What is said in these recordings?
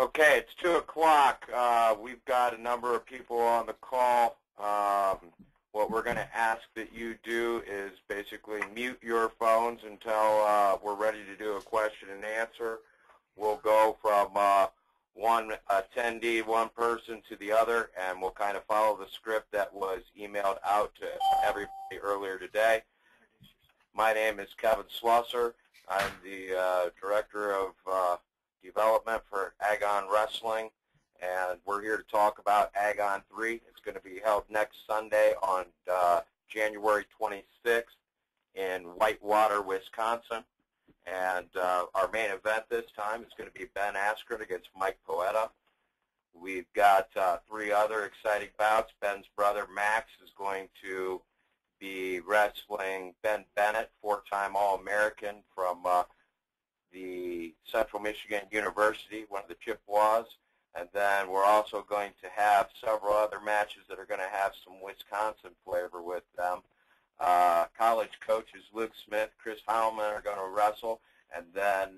Okay, it's 2 o'clock. We've got a number of people on the call. What we're going to ask that you do is basically mute your phones until we're ready to do a question and answer. We'll go from one attendee, one person to the other, and we'll kind of follow the script that was emailed out to everybody earlier today. My name is Kevin Slusser. I'm the Director of Development for Agon Wrestling, and we're here to talk about Agon 3. It's going to be held next Sunday on January 26th in Whitewater, Wisconsin. And our main event this time is going to be Ben Askren against Mike Poeta. We've got 3 other exciting bouts. Ben's brother Max is going to be wrestling Ben Bennett, 4-time All-American from the Central Michigan University, one of the Chippewas. And then we're also going to have several other matches that are going to have some Wisconsin flavor with them. College coaches Luke Smith, Chris Heilman are going to wrestle. And then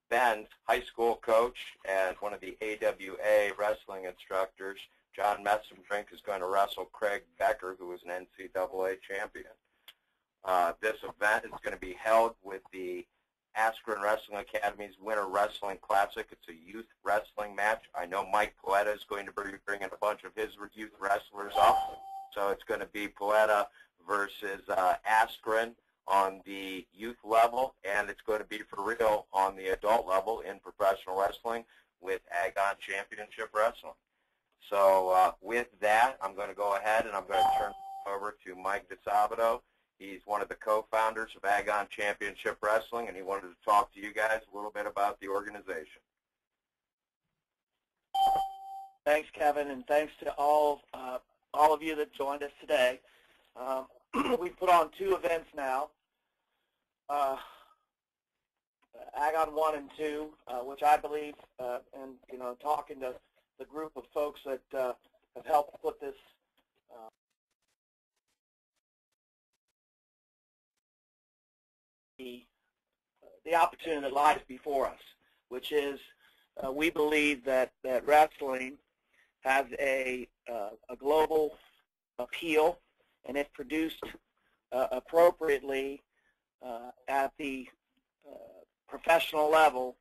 Ben's high school coach and one of the AWA wrestling instructors, John Messendrink, is going to wrestle Craig Becker, who is an NCAA champion. This event is going to be held with the Askren Wrestling Academy's Winter Wrestling Classic. It's a youth wrestling match. I know Mike Poeta is going to be bringing a bunch of his youth wrestlers up. So it's going to be Poeta versus Askren on the youth level, and it's going to be for real on the adult level in professional wrestling with Agon Championship Wrestling. So with that, I'm going to go ahead and I'm going to turn it over to Mike DeSabato. He's one of the co-founders of Agon Championship Wrestling, and he wanted to talk to you guys a little bit about the organization. Thanks, Kevin, and thanks to all of you that joined us today. We've put on 2 events now, Agon 1 and 2, which I believe, and talking to the group of folks that have helped put this the opportunity that lies before us, which is we believe that wrestling has a global appeal, and if produced appropriately at the professional level,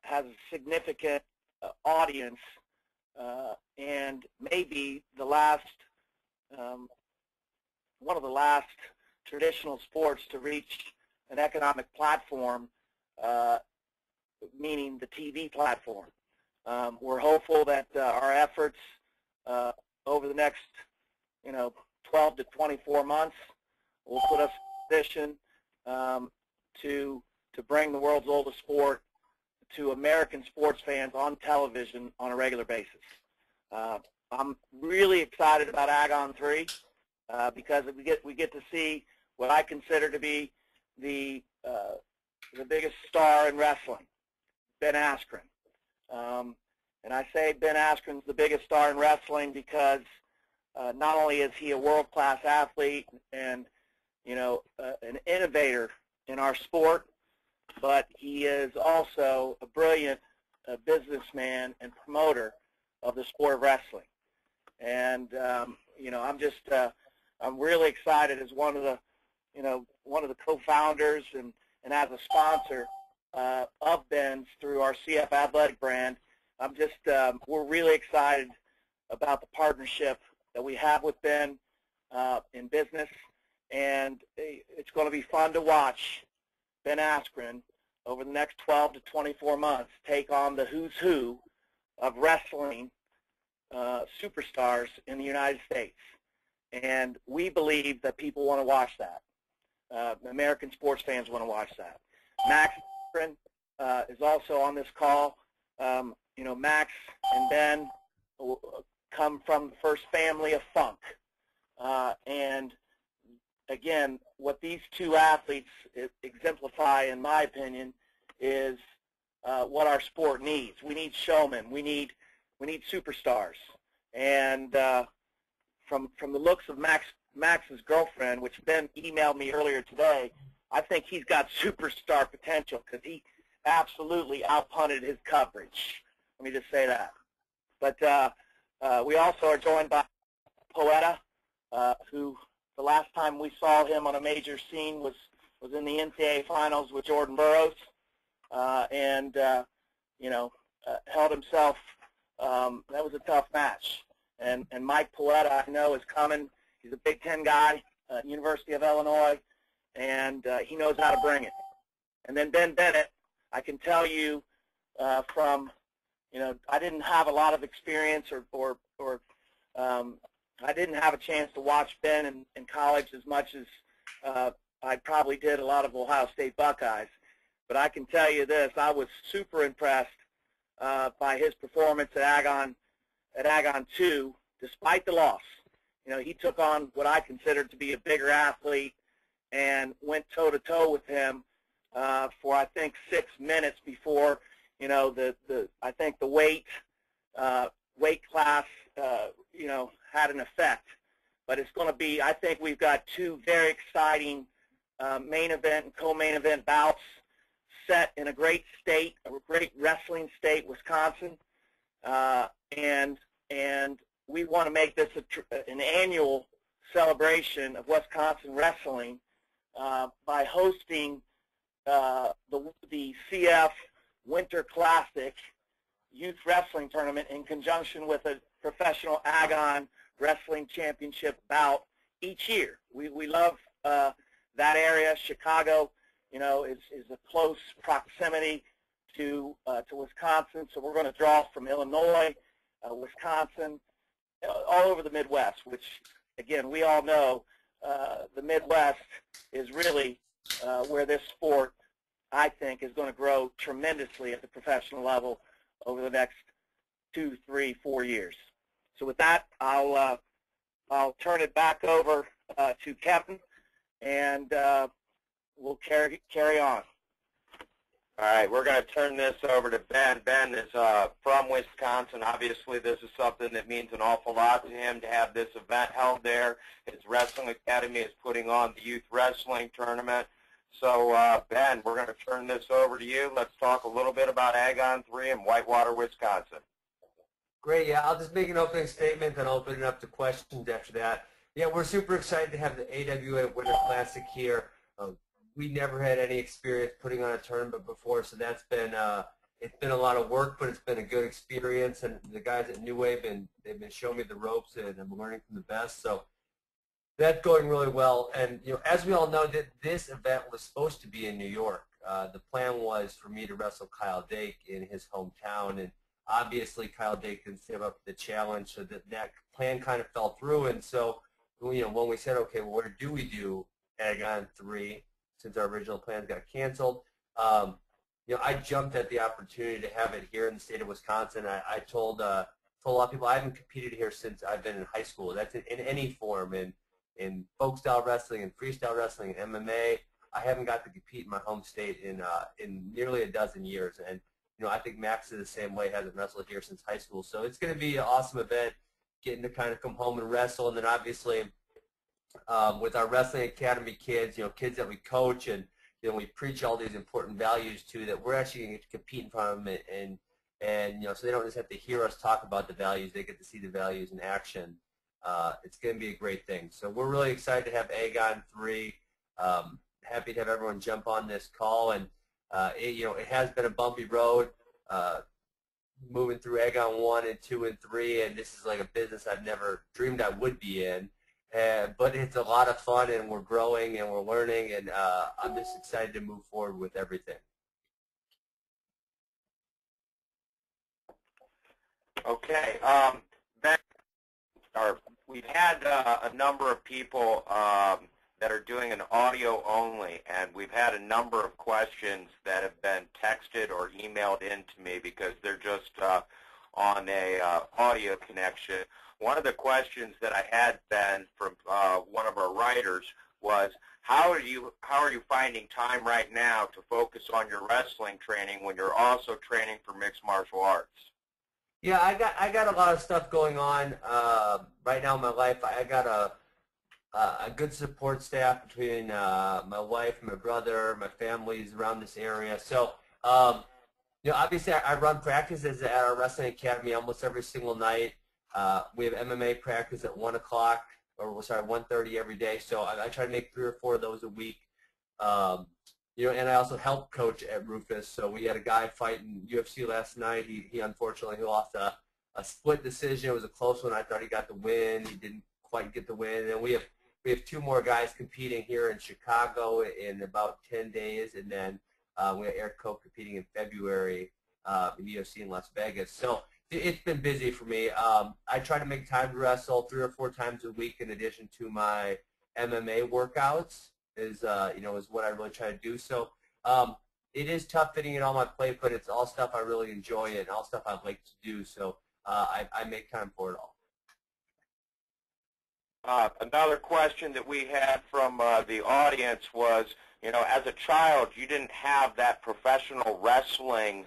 has a significant audience, and maybe the last one of the last traditional sports to reach an economic platform, meaning the TV platform. We're hopeful that our efforts over the next 12 to 24 months will put us in a position to bring the world's oldest sport to American sports fans on television on a regular basis. I'm really excited about Agon 3 because we get to see what I consider to be the biggest star in wrestling, Ben Askren. And I say Ben Askren's the biggest star in wrestling because not only is he a world-class athlete and an innovator in our sport, but he is also a brilliant businessman and promoter of the sport of wrestling. And I'm really excited as one of the co-founders and as a sponsor of Ben's through our CF Athletic brand. We're really excited about the partnership that we have with Ben in business, and it's going to be fun to watch Ben Askren over the next 12 to 24 months take on the who's who of wrestling superstars in the United States. And we believe that people want to watch that. American sports fans want to watch that. Max Askren is also on this call. Max and Ben come from the first family of Funk. And again, what these 2 athletes exemplify, in my opinion, is what our sport needs. We need showmen. We need superstars. And from the looks of Max's girlfriend, which Ben emailed me earlier today, I think he's got superstar potential because absolutely outpunted his coverage. Let me just say that. But we also are joined by Poeta, who the last time we saw him on a major scene was in the NCAA finals with Jordan Burroughs, and held himself. That was a tough match. And Mike Poeta, I know, is coming. He's a Big Ten guy at University of Illinois, and he knows how to bring it. And then Ben Bennett, I can tell you from, I didn't have a lot of experience or I didn't have a chance to watch Ben in college as much as I probably did a lot of Ohio State Buckeyes. But I can tell you this, I was super impressed by his performance at Agon 2, despite the loss. He took on what I considered to be a bigger athlete and went toe-to-toe with him for, I think, 6 minutes before, I think the weight class, had an effect. But it's going to be, I think we've got 2 very exciting main event and co-main event bouts set in a great state, a great wrestling state, Wisconsin, and we want to make this an annual celebration of Wisconsin wrestling by hosting the CF Winter Classic Youth Wrestling Tournament in conjunction with a professional Agon Wrestling Championship bout each year. We love that area. Chicago, is a close proximity to Wisconsin, so we're going to draw from Illinois, Wisconsin, all over the Midwest, which, again, we all know the Midwest is really where this sport, I think, is going to grow tremendously at the professional level over the next 2, 3, 4 years. So with that, I'll turn it back over to Kevin, and we'll carry on. All right, we're going to turn this over to Ben. Ben is from Wisconsin. Obviously, this is something that means an awful lot to him to have this event held there. His wrestling academy is putting on the youth wrestling tournament. So, Ben, we're going to turn this over to you. Let's talk a little bit about Agon 3 in Whitewater, Wisconsin. Great, yeah. I'll just make an opening statement, then I'll open it up to questions after that. Yeah, we're super excited to have the AWA Winter Classic here. We never had any experience putting on a tournament before, so that's been it's been a lot of work, but it's been a good experience. And the guys at New Wave, they've been showing me the ropes, and I'm learning from the best. So that's going really well. And as we all know, that this event was supposed to be in New York. The plan was for me to wrestle Kyle Dake in his hometown, and obviously Kyle Dake didn't step up to the challenge, so that plan kind of fell through. And so when we said, okay, well, where do we do Agon 3? Since our original plans got canceled, I jumped at the opportunity to have it here in the state of Wisconsin. I told a lot of people I haven't competed here since I've been in high school. That's in any form, in folk style wrestling, in freestyle wrestling, in MMA. I haven't got to compete in my home state in nearly a dozen years, and I think Max is the same way. Hasn't wrestled here since high school, so it's going to be an awesome event, getting to kind of come home and wrestle, and then obviously. With our wrestling academy kids, kids that we coach, and we preach all these important values to, that we're actually going to compete in front of them, and so they don't just have to hear us talk about the values; they get to see the values in action. It's going to be a great thing. So we're really excited to have Agon 3. Happy to have everyone jump on this call, and it has been a bumpy road moving through Agon 1 and 2 and 3, and this is like a business I've never dreamed I would be in. But it's a lot of fun, and we're growing, and we're learning, and I'm just excited to move forward with everything. Okay. Ben, we've had a number of people that are doing an audio only, and we've had a number of questions that have been texted or emailed in to me because they're just on a audio connection. One of the questions that I had, Ben, from one of our writers was, how are you finding time right now to focus on your wrestling training when you're also training for mixed martial arts? Yeah, I got a lot of stuff going on right now in my life. I got a good support staff between my wife, my brother, my family's around this area. So Obviously I run practices at our wrestling academy almost every single night. We have MMA practice at 1 o'clock, or sorry, 1:30 every day. So I try to make 3 or 4 of those a week. And I also help coach at Rufus. So we had a guy fighting UFC last night. He unfortunately lost a split decision. It was a close one. I thought he got the win. He didn't quite get the win. And we have 2 more guys competing here in Chicago in about 10 days, and then we have Eric Koch competing in February in UFC in Las Vegas. So it's been busy for me. I try to make time to wrestle 3 or 4 times a week in addition to my MMA workouts is what I really try to do. So it is tough fitting it on my plate, but it's all stuff I really enjoy and all stuff I like to do. So I make time for it all. Another question that we had from the audience was, as a child, you didn't have that professional wrestling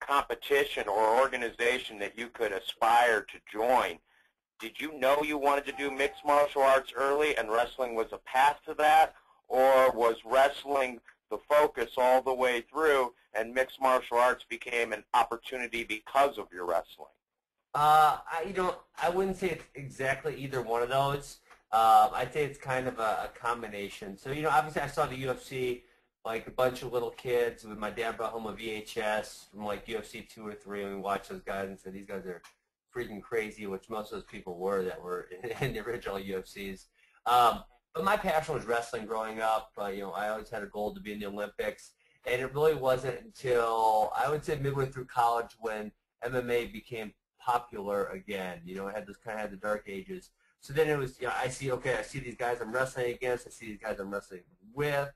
competition or organization that you could aspire to join. Did you know you wanted to do mixed martial arts early and wrestling was a path to that, or was wrestling the focus all the way through and mixed martial arts became an opportunity because of your wrestling? I wouldn't say it's exactly either one of those. I'd say it's kind of a combination. So, obviously I saw the UFC like a bunch of little kids. With my dad brought home a VHS from like UFC 2 or 3, and we watched those guys and said, these guys are freaking crazy, which most of those people were that were in the original UFCs. But my passion was wrestling growing up. I always had a goal to be in the Olympics, and it really wasn't until, I would say, midway through college when MMA became popular again. It had this kind of had the dark ages. So then it was, I see these guys I'm wrestling against, I see these guys I'm wrestling with,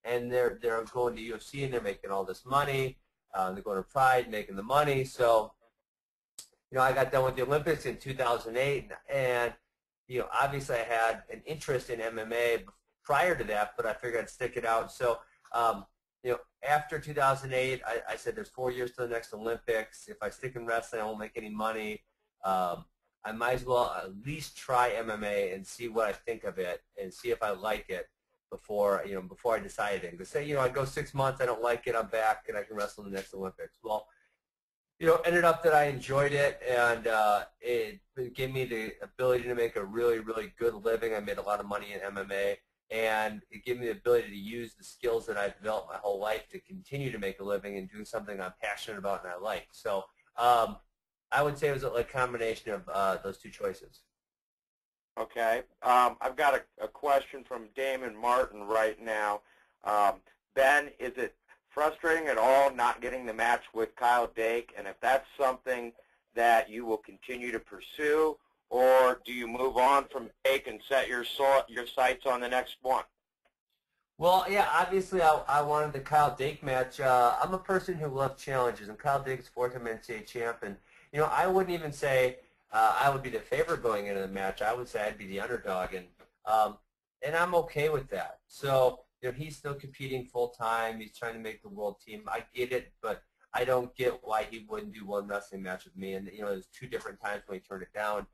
and they're going to UFC and they're making all this money. They're going to Pride, making the money. So, I got done with the Olympics in 2008, and obviously I had an interest in MMA prior to that, but I figured I'd stick it out. So, after 2008, I said there's 4 years to the next Olympics. If I stick in wrestling, I won't make any money. I might as well at least try MMA and see what I think of it and see if I like it before I decide anything. But say, I go 6 months, I don't like it, I'm back, and I can wrestle in the next Olympics. Well, ended up that I enjoyed it, and it gave me the ability to make a really, really good living. I made a lot of money in MMA, and it gave me the ability to use the skills that I've developed my whole life to continue to make a living and do something I'm passionate about and I like. So I would say it was a combination of those 2 choices. Okay. I've got a question from Damon Martin right now. Ben, is it frustrating at all not getting the match with Kyle Dake? And if that's something that you will continue to pursue, or do you move on from Dake and set your sights on the next one? Well, yeah, obviously I wanted the Kyle Dake match. I'm a person who loves challenges, and Kyle Dake's 4-time NCAA champ, and I wouldn't even say I would be the favorite going into the match. I would say I'd be the underdog, and I'm okay with that. So he's still competing full time. He's trying to make the world team. I get it, but I don't get why he wouldn't do one wrestling match with me. And there's 2 different times when he turned it down.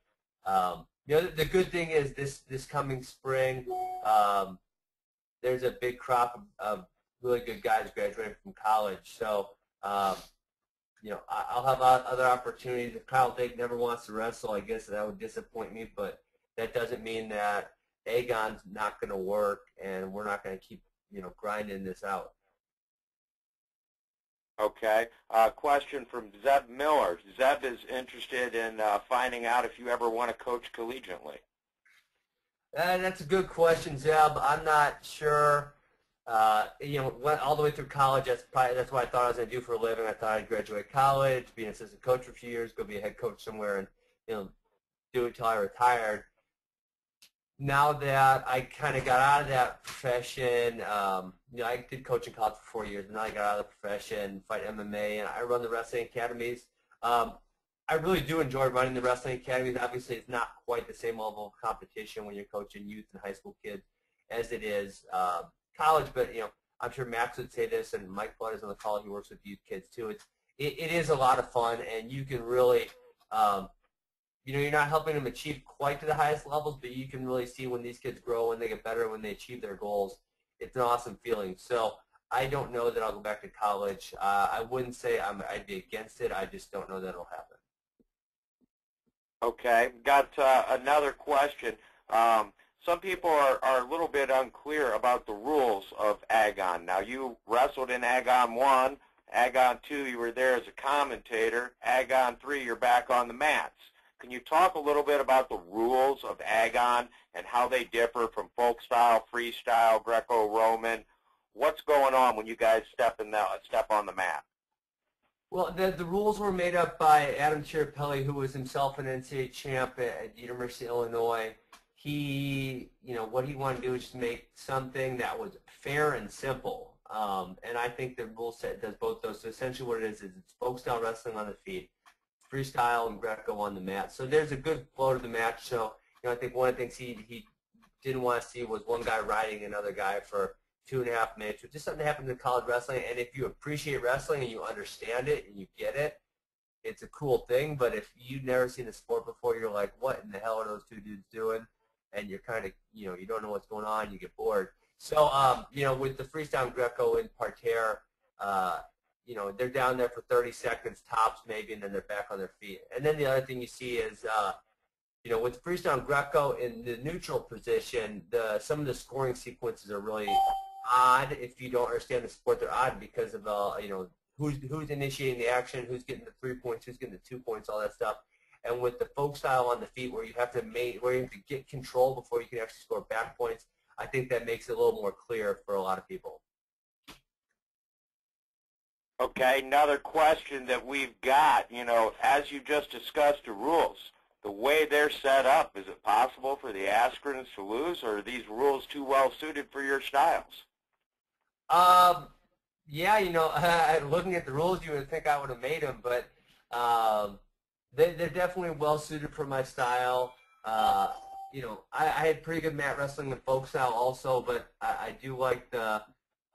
The good thing is this coming spring, there's a big crop of really good guys graduating from college. So I'll have other opportunities. If Kyle Dake never wants to wrestle, I guess that would disappoint me, but that doesn't mean that Agon's not going to work and we're not going to keep, grinding this out. Okay. Question from Zeb Miller. Zeb is interested in finding out if you ever want to coach collegiately. That's a good question, Zeb. I'm not sure. Went all the way through college. That's what I thought I was going to do for a living. I thought I'd graduate college, be an assistant coach for a few years, go be a head coach somewhere, and do it till I retired. Now that I kind of got out of that profession, I did coach in college for 4 years, and now I got out of the profession, fight MMA, and I run the wrestling academies. I really do enjoy running the wrestling academies. Obviously, it's not quite the same level of competition when you're coaching youth and high school kids as it is college, but I'm sure Max would say this, and Mike Flood is on the call. He works with youth kids too. It is a lot of fun, and you can really, you're not helping them achieve quite to the highest levels, but you can really see when these kids grow, when they get better, when they achieve their goals. It's an awesome feeling. So I don't know that I'll go back to college. I wouldn't say I'd be against it. I just don't know that it'll happen. Okay, got another question. Some people are a little bit unclear about the rules of Agon. Now, you wrestled in Agon 1, Agon 2, you were there as a commentator, Agon 3, you're back on the mats. Can you talk a little bit about the rules of Agon and how they differ from folk style, freestyle, Greco-Roman? What's going on when you guys step on the mat? Well, the rules were made up by Adam Tirapelli, who was himself an NCAA champ at the University of Illinois. He, what he wanted to do was just make something that was fair and simple. And I think the rule set does both those. So essentially what it is it's folk style wrestling on the feet, freestyle and Greco on the mat. So there's a good flow to the match. So, I think one of the things he didn't want to see was one guy riding another guy for 2.5 minutes, which is something that happens in college wrestling. And if you appreciate wrestling and you understand it and you get it, it's a cool thing. But if you've never seen a sport before, you're like, what in the hell are those two dudes doing? And you're kind of, you don't know what's going on. You get bored. So, with the freestyle and Greco in parterre, they're down there for 30 seconds tops maybe, and then they're back on their feet. And then the other thing you see is, with freestyle and Greco in the neutral position, some of the scoring sequences are really odd. If you don't understand the sport, they're odd because of who's initiating the action, who's getting the 3 points, who's getting the 2 points, all that stuff. And with the folk style on the feet, where you have to get control before you can actually score back points, I think that makes it a little more clear for a lot of people. Okay, another question that we've got, as you just discussed the rules, the way they're set up, is it possible for the Askrens to lose, or are these rules too well suited for your styles? Yeah, looking at the rules, you would think I would have made them, but they're definitely well suited for my style. I had pretty good mat wrestling in folk style also, but I do like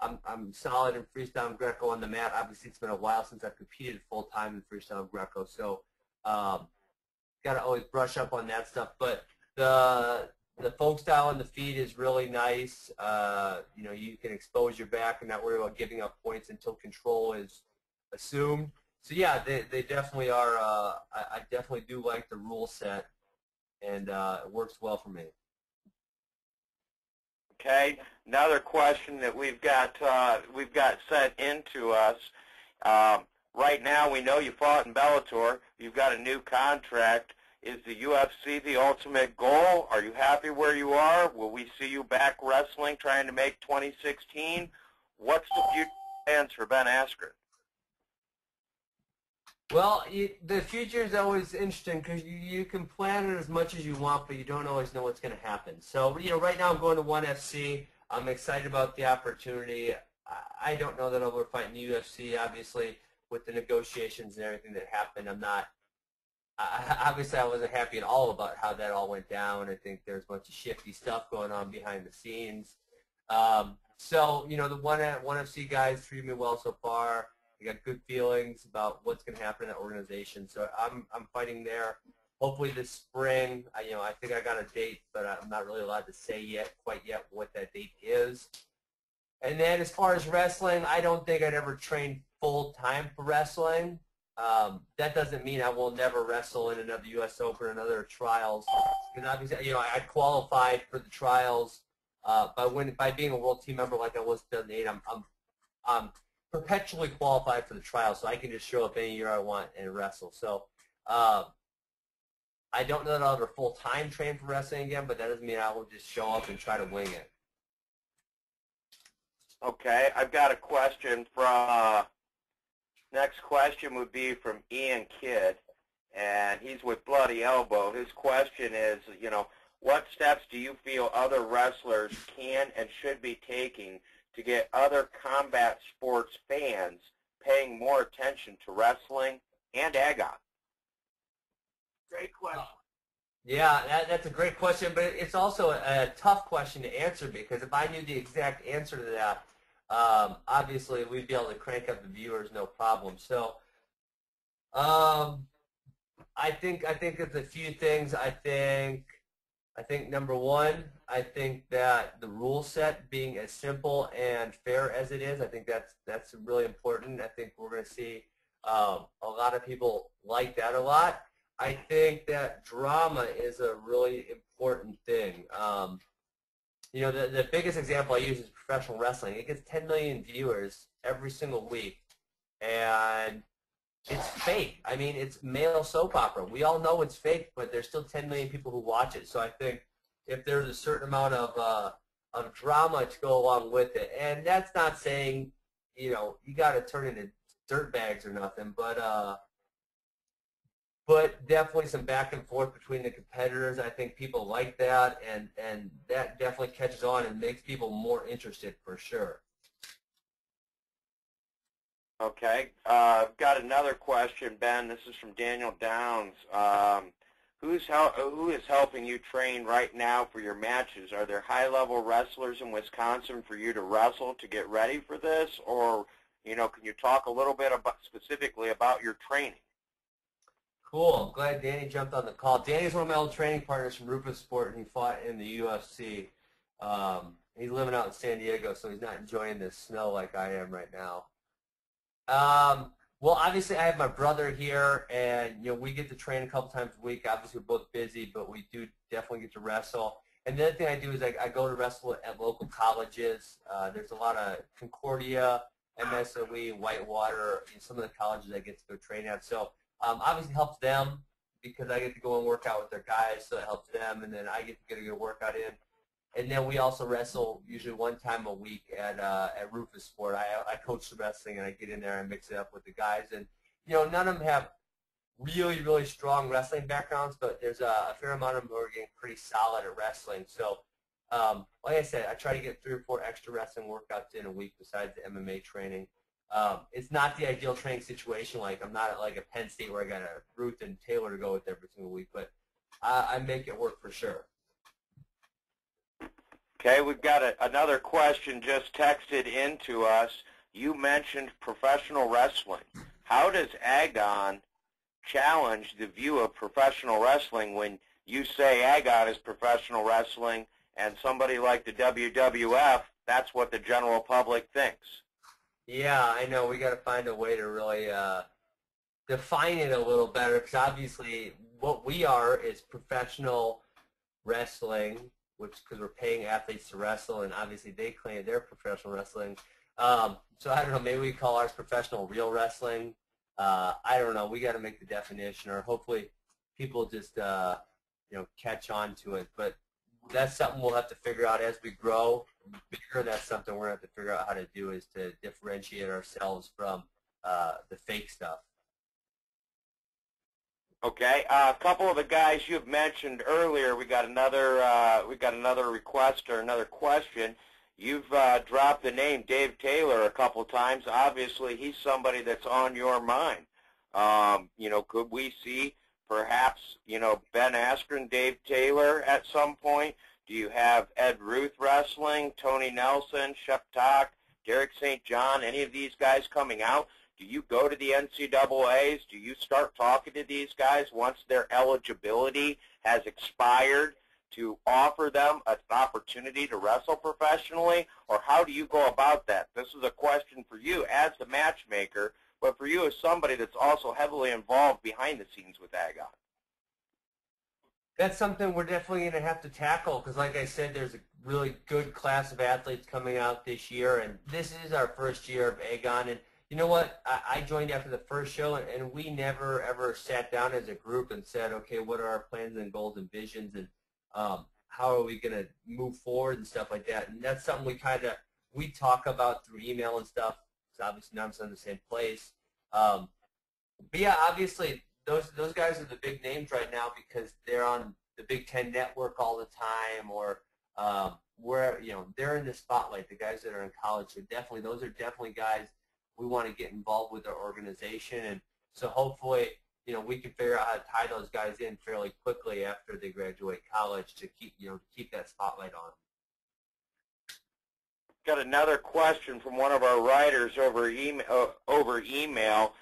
I'm solid in freestyle and Greco on the mat. Obviously, it's been a while since I've competed full time in freestyle and Greco, so got to always brush up on that stuff. But the folk style on the feet is really nice. You can expose your back and not worry about giving up points until control is assumed. So yeah, they definitely are. I definitely do like the rule set, and it works well for me. Okay, another question that we've got sent into us. Right now, we know you fought in Bellator. You've got a new contract. Is the UFC the ultimate goal? Are you happy where you are? Will we see you back wrestling, trying to make 2016? What's the future plans for Ben Askren? Well, the future is always interesting because you can plan it as much as you want, but you don't always know what's going to happen. So, right now I'm going to ONE FC. I'm excited about the opportunity. I don't know that I'll ever fight in the UFC, obviously, with the negotiations and everything that happened. Obviously, I wasn't happy at all about how that all went down. I think there's a bunch of shifty stuff going on behind the scenes. So, the ONE FC guys treated me well so far. I got good feelings about what's going to happen in that organization. So I'm fighting there. Hopefully this spring. I think I got a date, but I'm not really allowed to say quite yet what that date is. And then as far as wrestling, I don't think I'd ever train full-time for wrestling. That doesn't mean I will never wrestle in another U.S. Open or another trials. Because obviously, I qualified for the trials by being a world team member like I was in 2008. I'm perpetually qualified for the trials, so I can just show up any year I want and wrestle. So I don't know that I'll ever full-time train for wrestling again, but that doesn't mean I will just show up and try to wing it. Okay, I've got a question from, next question would be from Ian Kidd, and he's with Bloody Elbow. His question is, what steps do you feel other wrestlers can and should be taking to get other combat sports fans paying more attention to wrestling and Agon? Great question. Yeah, that's a great question, but it's also a tough question to answer because if I knew the exact answer to that, obviously we'd be able to crank up the viewers no problem. So I think it's a few things. I think I think number one, I think that the rule set being as simple and fair as it is, I think that's really important. I think we're going to see a lot of people like that a lot. I think that drama is a really important thing. You know, the biggest example I use is professional wrestling. It gets 10 million viewers every single week, and it's fake. I mean, it's male soap opera. We all know it's fake, but there's still 10 million people who watch it. So I think if there's a certain amount of drama to go along with it, and that's not saying, you know, you got to turn into dirt bags or nothing, but definitely some back and forth between the competitors. I think people like that, and that definitely catches on and makes people more interested for sure. Okay. I've got another question, Ben. This is from Daniel Downs. Who is helping you train right now for your matches? Are there high-level wrestlers in Wisconsin for you to wrestle to get ready for this? Or, you know, can you talk a little bit about specifically about your training? Cool. I'm glad Danny jumped on the call. Danny's one of my old training partners from Rufus Sport, and he fought in the UFC. He's living out in San Diego, so he's not enjoying the snow like I am right now. Well, obviously, I have my brother here, and you know we get to train a couple times a week. Obviously, we're both busy, but we do definitely get to wrestle. And the other thing I do is I go to wrestle at local colleges. There's a lot of Concordia, MSOE, Whitewater, you know, some of the colleges I get to go train at. So obviously it helps them because I get to go and work out with their guys, so it helps them, and then I get to get a good workout in. And then we also wrestle usually one time a week at Rufus Sport. I coach the wrestling, and I get in there and mix it up with the guys. And, you know, none of them have really, really strong wrestling backgrounds, but there's a fair amount of them who are getting pretty solid at wrestling. So, like I said, I try to get 3 or 4 extra wrestling workouts in a week besides the MMA training. It's not the ideal training situation. Like, I'm not at like a Penn State where I got a Ruth and Taylor to go with every single week, but I make it work for sure. Okay, we've got another question just texted into us. You mentioned professional wrestling. How does Agon challenge the view of professional wrestling when you say Agon is professional wrestling and somebody like the WWF, that's what the general public thinks? Yeah, I know. We got to find a way to really define it a little better, because obviously what we are is professional wrestling, which because we're paying athletes to wrestle, and obviously they claim they're professional wrestling. So I don't know, maybe we call ours professional real wrestling. I don't know. We got to make the definition, or hopefully people just you know, catch on to it. But that's something we'll have to figure out as we grow bigger. That's something we're going to have to figure out how to do, is to differentiate ourselves from the fake stuff. Okay, a couple of the guys you've mentioned earlier, we got another request or another question. You've dropped the name Dave Taylor a couple times. Obviously, he's somebody that's on your mind. You know, could we see perhaps, you know, Ben Askren, Dave Taylor at some point? Do you have Ed Ruth wrestling, Tony Nelson, Shep Tock, Derek St. John, any of these guys coming out? Do you go to the NCAAs? Do you start talking to these guys once their eligibility has expired to offer them an opportunity to wrestle professionally? Or how do you go about that? This is a question for you as the matchmaker, but for you as somebody that's also heavily involved behind the scenes with Agon. That's something we're definitely going to have to tackle, because like I said, there's a really good class of athletes coming out this year, and this is our first year of Agon. And you know what? I joined after the first show, and we never, ever sat down as a group and said, okay, what are our plans and goals and visions, and how are we going to move forward and stuff like that. And that's something we talk about through email and stuff. It's obviously not in the same place. But yeah, obviously, those guys are the big names right now because they're on the Big Ten Network all the time, or where, you know, they're in the spotlight. The guys that are in college, so definitely those are definitely guys we want to get involved with our organization. And so hopefully, you know, we can figure out how to tie those guys in fairly quickly after they graduate college to keep that spotlight on. Got another question from one of our writers over email.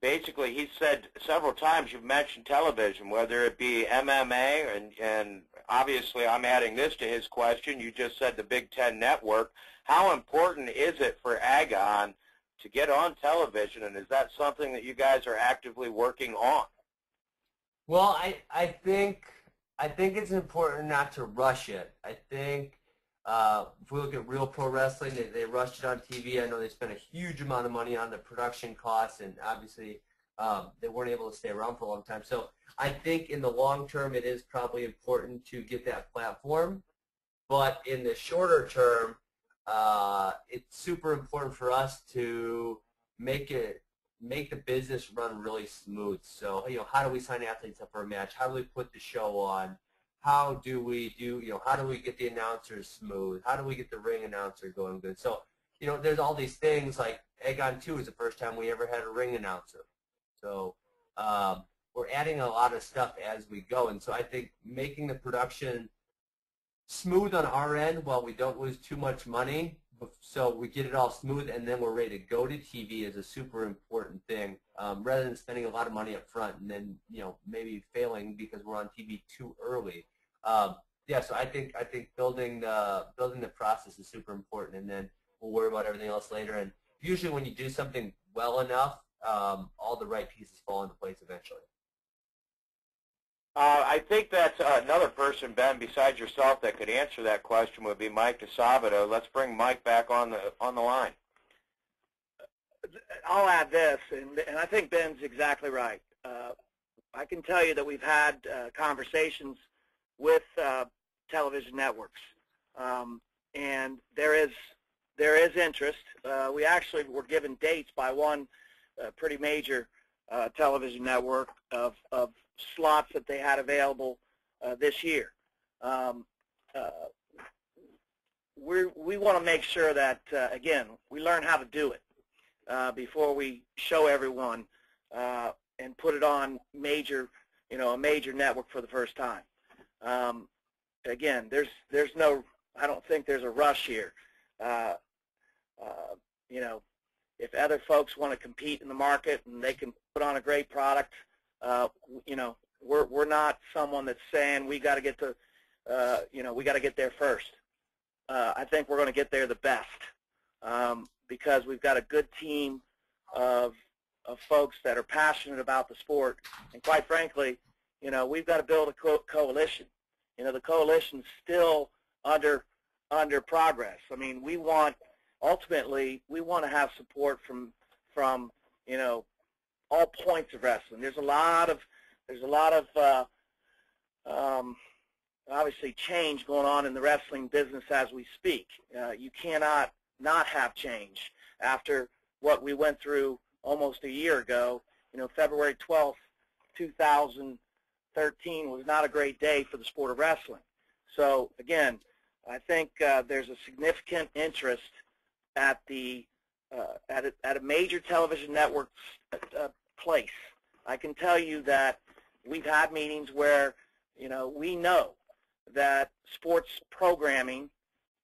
basically he said several times, you've mentioned television, whether it be MMA, and obviously I'm adding this to his question. You just said the Big Ten Network. How important is it for Agon to get on television, and is that something that you guys are actively working on? Well, I think it's important not to rush it. I think if we look at Real Pro Wrestling, they rushed it on TV. I know they spent a huge amount of money on the production costs, and obviously they weren't able to stay around for a long time. So I think in the long term, it is probably important to get that platform. But in the shorter term, it's super important for us to make the business run really smooth. So, how do we sign athletes up for a match? How do we put the show on? How do we get the announcers smooth? How do we get the ring announcer going good? So, there's all these things like Agon 2 is the first time we ever had a ring announcer. So, we're adding a lot of stuff as we go. And so I think making the production smooth on our end while we don't lose too much money, so we get it all smooth and then we're ready to go to TV is a super important thing, rather than spending a lot of money up front and then maybe failing because we're on TV too early. Yeah, so I think building the process is super important, and then we'll worry about everything else later. And usually when you do something well enough, all the right pieces fall into place eventually. I think that another person, Ben, besides yourself, that could answer that question would be Mike DeSabato. Let's bring Mike back on the line. I'll add this, and I think Ben's exactly right. I can tell you that we've had conversations with television networks, and there is interest. We actually were given dates by one pretty major television network of slots that they had available this year. We want to make sure that, again, we learn how to do it before we show everyone and put it on a major network for the first time. Again, I don't think there's a rush here. If other folks want to compete in the market and they can put on a great product, we're not someone that's saying we got to get we got to get there first. I think we're going to get there the best because we've got a good team of folks that are passionate about the sport, and quite frankly, we've got to build a coalition. The coalition's still under progress. I mean, ultimately we want to have support from all points of wrestling. There's a lot of obviously change going on in the wrestling business as we speak. You cannot not have change after what we went through almost a year ago. February 12th, 2013 was not a great day for the sport of wrestling. So again, I think there's a significant interest at a major television network place. I can tell you that we've had meetings where we know that sports programming,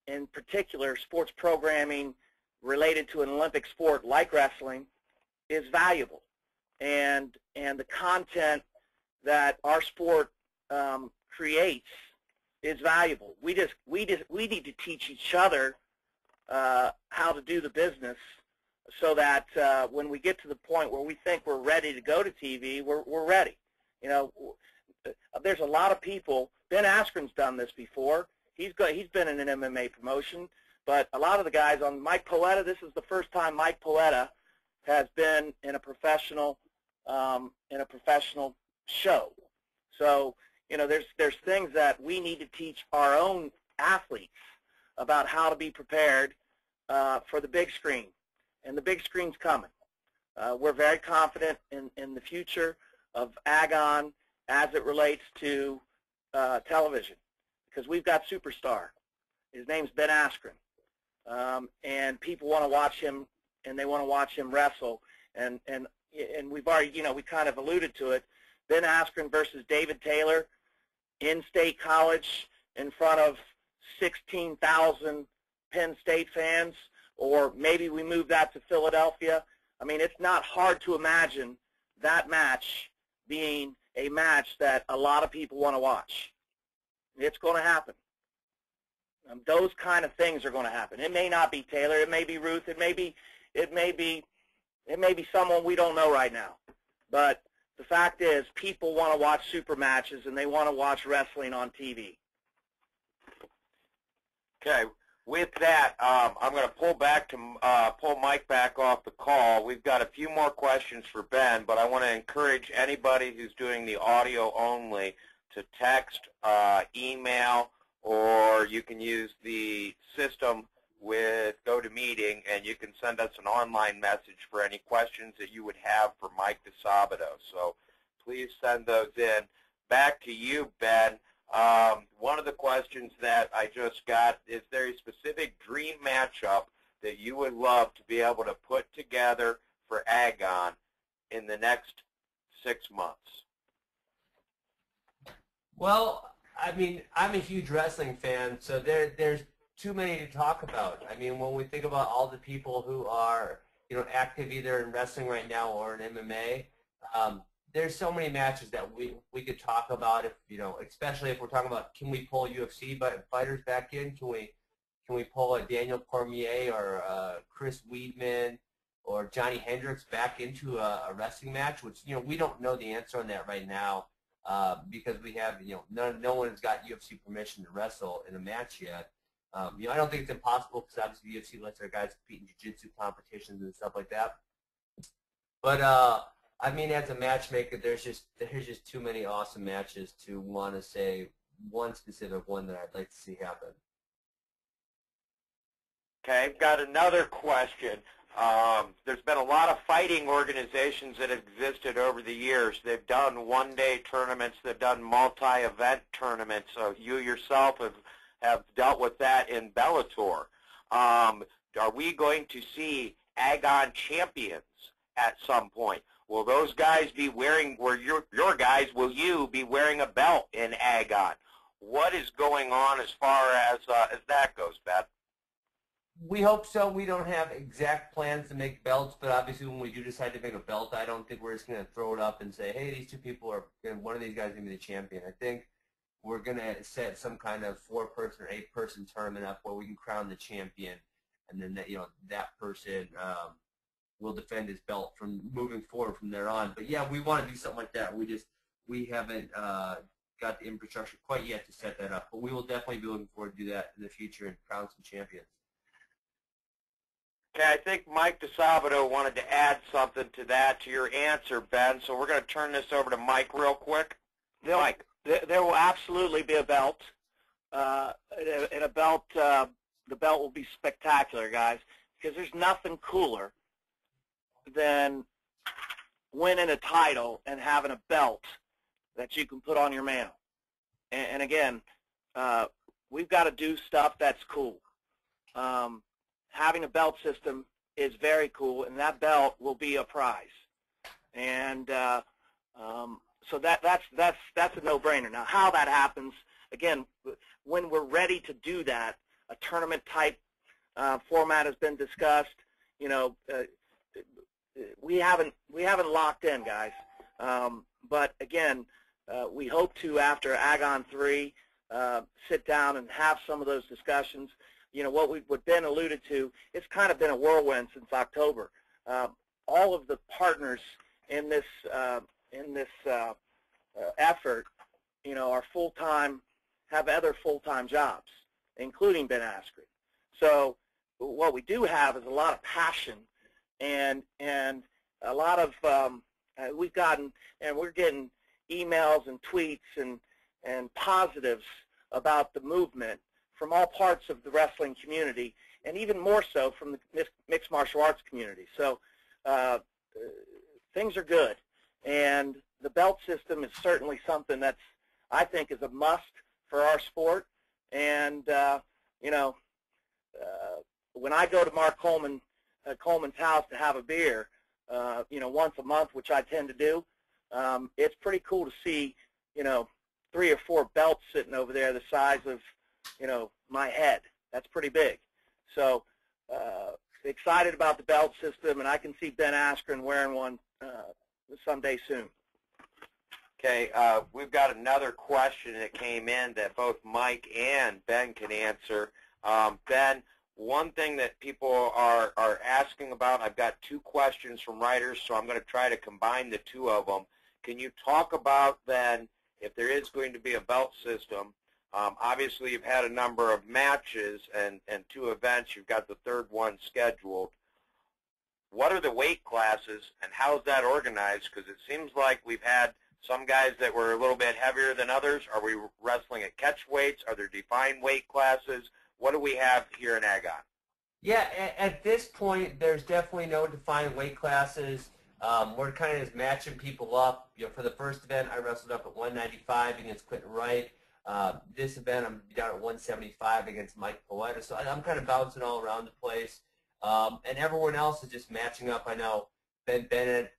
in particular sports programming related to an Olympic sport like wrestling, is valuable, and the content that our sport creates is valuable. We need to teach each other how to do the business so that when we get to the point where we think we're ready to go to TV, we're ready. There's a lot of people. Ben Askren's done this before. He's been in an MMA promotion, but a lot of the guys on Mike Poeta, this is the first time Mike Poeta has been in a professional show. So there's things that we need to teach our own athletes about how to be prepared for the big screen, and the big screen's coming. We're very confident in the future of Agon as it relates to television, because we've got Superstar. His name's Ben Askren, and people want to watch him, and they want to watch him wrestle. And we've already, we kind of alluded to it. Ben Askren versus David Taylor in State College in front of 16,000 Penn State fans, or maybe we move that to Philadelphia. I mean, it's not hard to imagine that match being a match that a lot of people want to watch. It's going to happen. Those kind of things are going to happen. It may not be Taylor. It may be Ruth. It may be someone we don't know right now. But the fact is, people want to watch super matches, and they want to watch wrestling on TV. Okay. With that, I'm going to pull Mike back off the call. We've got a few more questions for Ben, but I want to encourage anybody who's doing the audio only to text, email, or you can use the system with GoToMeeting, and you can send us an online message for any questions that you would have for Mike DeSabato. So please send those in. Back to you, Ben. One of the questions that I just got, is there a specific dream matchup that you would love to be able to put together for Agon in the next 6 months? Well, I mean, I'm a huge wrestling fan, so there's too many to talk about. I mean, when we think about all the people who are, active either in wrestling right now or in MMA, there's so many matches that we could talk about. If especially if we're talking about, can we pull UFC fighters back in? Can we pull a Daniel Cormier or Chris Weidman or Johnny Hendricks back into a wrestling match? Which we don't know the answer on that right now. Because we have, no one has got UFC permission to wrestle in a match yet. I don't think it's impossible because obviously UFC lets their guys compete in jiu-jitsu competitions and stuff like that. But I mean, as a matchmaker, there's just too many awesome matches to want to say one specific one that I'd like to see happen. Okay, I've got another question. There's been a lot of fighting organizations that have existed over the years. They've done one-day tournaments. They've done multi-event tournaments. So you yourself have dealt with that in Bellator. Are we going to see Agon champions at some point? Will those guys be wearing, your guys, will you be wearing a belt in Agon? What is going on as far as that goes, Beth? We hope so. We don't have exact plans to make belts, but obviously when we do decide to make a belt, I don't think we're just going to throw it up and say, hey, these two people are, one of these guys is going to be the champion. I think we're going to set some kind of 4-person or 8-person tournament up where we can crown the champion, and then that person will defend his belt from moving forward from there on. But yeah, we want to do something like that. We haven't got the infrastructure quite yet to set that up, but we will definitely be looking forward to do that in the future and crown some champions. Okay, I think Mike DeSabato wanted to add something to that, to your answer, Ben, so we're going to turn this over to Mike real quick. Mike. There will absolutely be a belt. And a belt, the belt will be spectacular, guys, because there's nothing cooler than winning a title and having a belt that you can put on your mantle. And again, we've got to do stuff that's cool. Having a belt system is very cool, and that belt will be a prize. And so that's a no-brainer. Now, how that happens, again, when we're ready to do that, a tournament-type format has been discussed. We haven't locked in, guys. But again, we hope to, after Agon 3, sit down and have some of those discussions. What Ben alluded to, it's kind of been a whirlwind since October. All of the partners in this effort, are full-time, have other full-time jobs, including Ben Askren. So what we do have is a lot of passion and a lot of we're getting emails and tweets and positives about the movement from all parts of the wrestling community, and even more so from the mixed martial arts community. So things are good, and the belt system is certainly something that's, I think, is a must for our sport. And when I go to Mark Coleman's house to have a beer, once a month, which I tend to do, it's pretty cool to see, 3 or 4 belts sitting over there the size of, my head. That's pretty big. So excited about the belt system, and I can see Ben Askren wearing one someday soon. Okay, we've got another question that came in that both Mike and Ben can answer. Ben, one thing that people are asking about, I've got two questions from writers, so I'm going to try to combine the two of them. Can you talk about then, if there is going to be a belt system, obviously you've had a number of matches and two events, you've got the third one scheduled. What are the weight classes and how is that organized? Because it seems like we've had some guys that were a little bit heavier than others. Are we wrestling at catch weights? Are there defined weight classes? What do we have here in Agon? Yeah, at this point, there's definitely no defined weight classes. We're kind of just matching people up. You know, for the first event, I wrestled up at 195 against Quentin Wright. This event, I'm down at 175 against Mike Poeta. So I'm kind of bouncing all around the place. And everyone else is just matching up. I know Ben Bennett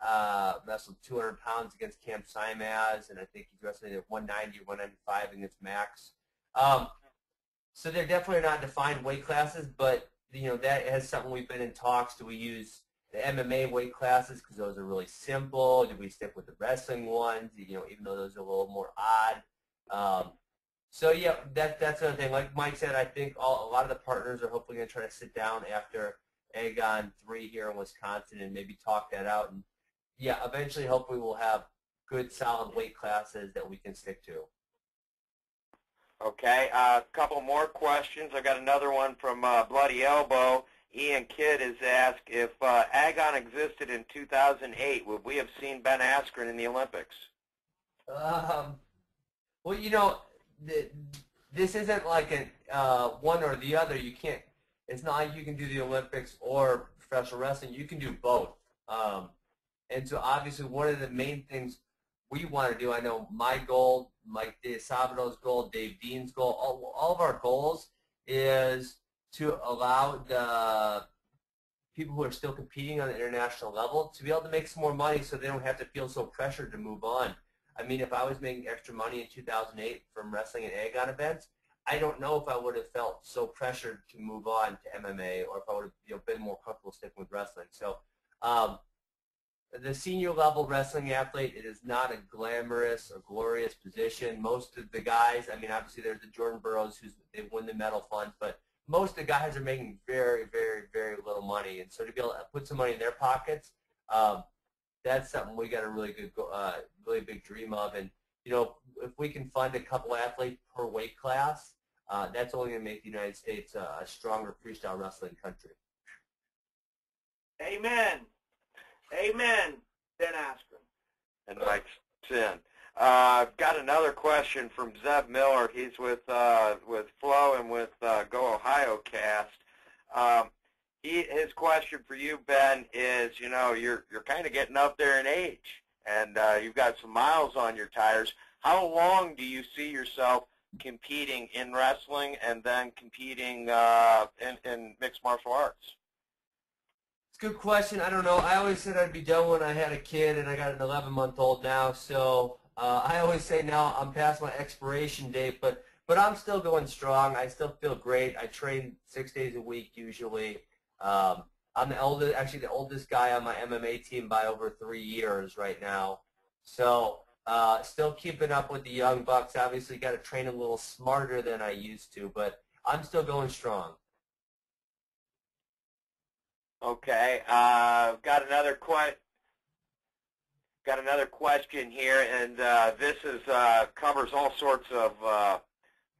wrestled 200 pounds against Cam Simaz, and I think he's wrestling at 190 or 195 against Max. So they're definitely not defined weight classes, but you know that is something we've been in talks. Do we use the MMA weight classes because those are really simple? Do we stick with the wrestling ones? You know, even though those are a little more odd. So yeah, that's another thing. Like Mike said, I think a lot of the partners are hopefully going to try to sit down after Agon 3 here in Wisconsin and maybe talk that out. And yeah, eventually, hopefully, we'll have good, solid weight classes that we can stick to. Okay, a couple more questions. I've got another one from Bloody Elbow. Ian Kidd has asked, if Agon existed in 2008, would we have seen Ben Askren in the Olympics? Well, you know, this isn't like a one or the other. You can't. It's not like you can do the Olympics or professional wrestling. You can do both. And so obviously one of the main things we want to do, I know my goal, Mike DeSabato's goal, Dave Dean's goal, all of our goals is to allow the people who are still competing on the international level to be able to make some more money so they don't have to feel so pressured to move on. I mean, if I was making extra money in 2008 from wrestling at Agon events, I don't know if I would have felt so pressured to move on to MMA or if I would have been more comfortable sticking with wrestling. So the senior level wrestling athlete, it is not a glamorous or glorious position. Most of the guys, I mean, obviously there's the Jordan Burroughs they win the medal funds, but most of the guys are making very, very, very little money. And so to be able to put some money in their pockets, that's something we got a really big dream of. And you know, if we can fund a couple athletes per weight class, that's only going to make the United States a stronger freestyle wrestling country. Amen. Amen, Ben Askren. And Mike Sin. I've got another question from Zeb Miller. He's with Flo and with Go Ohio Cast. His question for you, Ben, is, you know, you're kind of getting up there in age, and you've got some miles on your tires. How long do you see yourself competing in wrestling and then competing in mixed martial arts? It's a good question. I don't know. I always said I'd be done when I had a kid, and I got an 11-month-old now. So I always say now I'm past my expiration date, but I'm still going strong. I still feel great. I train 6 days a week usually. I'm the oldest guy on my MMA team by over 3 years right now. So still keeping up with the young bucks. Obviously got to train a little smarter than I used to, but I'm still going strong. Okay, got another question here, and this is covers all sorts of.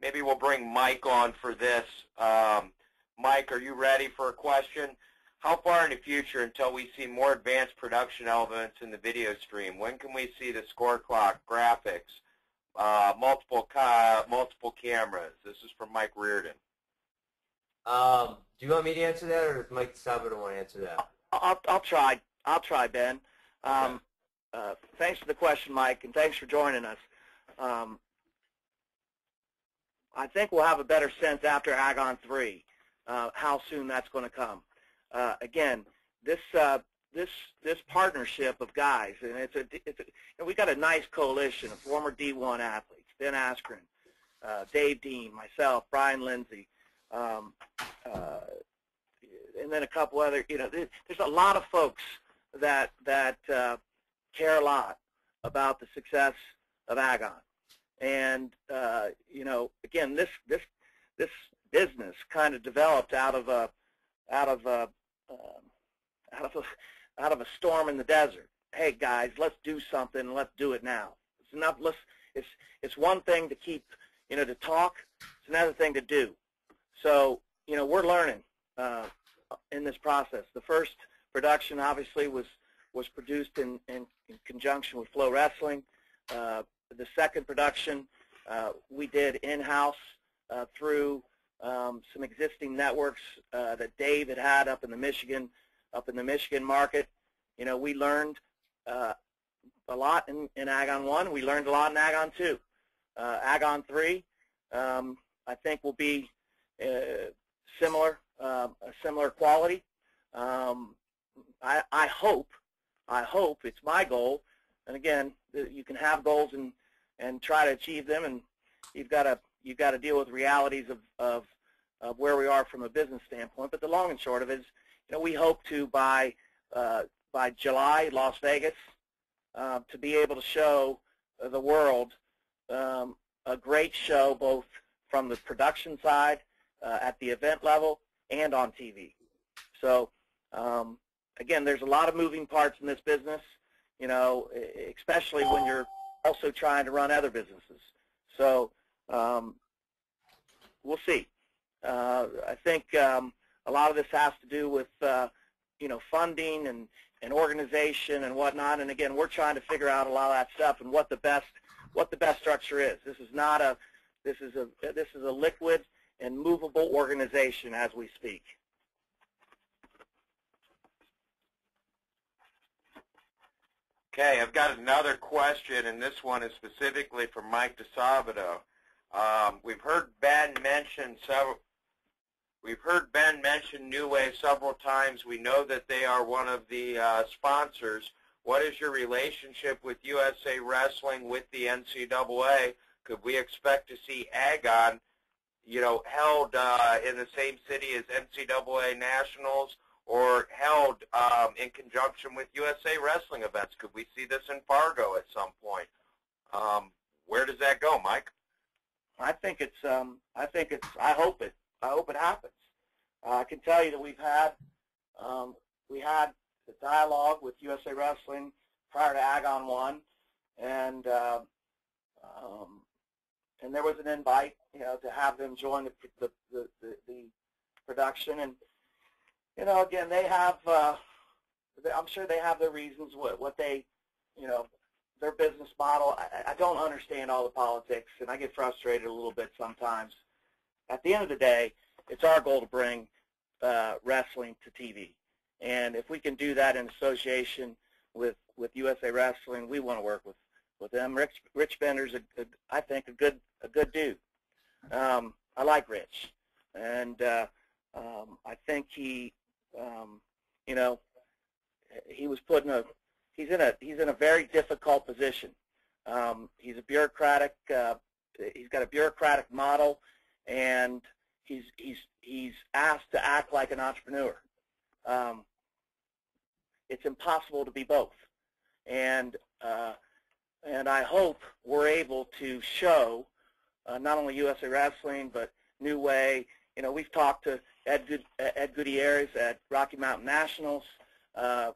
Maybe we'll bring Mike on for this. Mike, are you ready for a question? How far in the future until we see more advanced production elements in the video stream? When can we see the score clock, graphics, multiple cameras? This is from Mike Reardon. Do you want me to answer that, or does Mike Sabato want to answer that? I'll try. I'll try, Ben. Okay. Thanks for the question, Mike, and thanks for joining us. I think we'll have a better sense after Agon 3 how soon that's going to come. Again, this partnership of guys, and we got a nice coalition of former D1 athletes: Ben Askren, Dave Dean, myself, Brian Lindsay. And then a couple other, you know, there's a lot of folks that care a lot about the success of Agon. And you know, again, this business kind of developed out of a storm in the desert. Hey guys, let's do something. Let's do it now. It's enough. It's one thing to keep, you know, to talk. It's another thing to do. So, you know, we're learning in this process. The first production obviously was produced in conjunction with Flow Wrestling. The second production we did in-house through some existing networks that Dave had up in the Michigan market. You know, we learned a lot in Agon 1. We learned a lot in Agon 2. Agon 3, I think, will be a similar quality. I hope it's my goal. And again, you can have goals and try to achieve them, and you've got to deal with realities of where we are from a business standpoint. But the long and short of it is, you know, we hope to by July, Las Vegas, to be able to show the world a great show, both from the production side, at the event level, and on TV. So again, there's a lot of moving parts in this business, you know, especially when you're also trying to run other businesses. So we'll see. I think a lot of this has to do with you know, funding and organization and whatnot. And again, we're trying to figure out a lot of that stuff and what the best structure is. This is a liquid and movable organization as we speak. Okay, I've got another question, and this one is specifically for Mike DeSabato. We've heard Ben mention New Way several times. We know that they are one of the sponsors. What is your relationship with USA Wrestling, with the NCAA? Could we expect to see Agon, you know, held in the same city as NCAA Nationals, or held in conjunction with USA Wrestling events? Could we see this in Fargo at some point? Where does that go, Mike? I hope it happens. I can tell you that we had the dialogue with USA Wrestling prior to Agon 1, and there was an invite, you know, to have them join the production. And you know, again, they have, I'm sure they have their reasons, what they, you know, their business model. I don't understand all the politics, and I get frustrated a little bit sometimes. At the end of the day, it's our goal to bring wrestling to TV. And if we can do that in association with USA Wrestling, we want to work with them. Rich Bender's, I think, a good dude. I like Rich, and I think he, you know, he's in a very difficult position. He's a bureaucratic. He's got a bureaucratic model, and he's asked to act like an entrepreneur. It's impossible to be both, and I hope we're able to show not only USA Wrestling but New Way. You know, we've talked to Ed Gutierrez at Rocky Mountain Nationals. I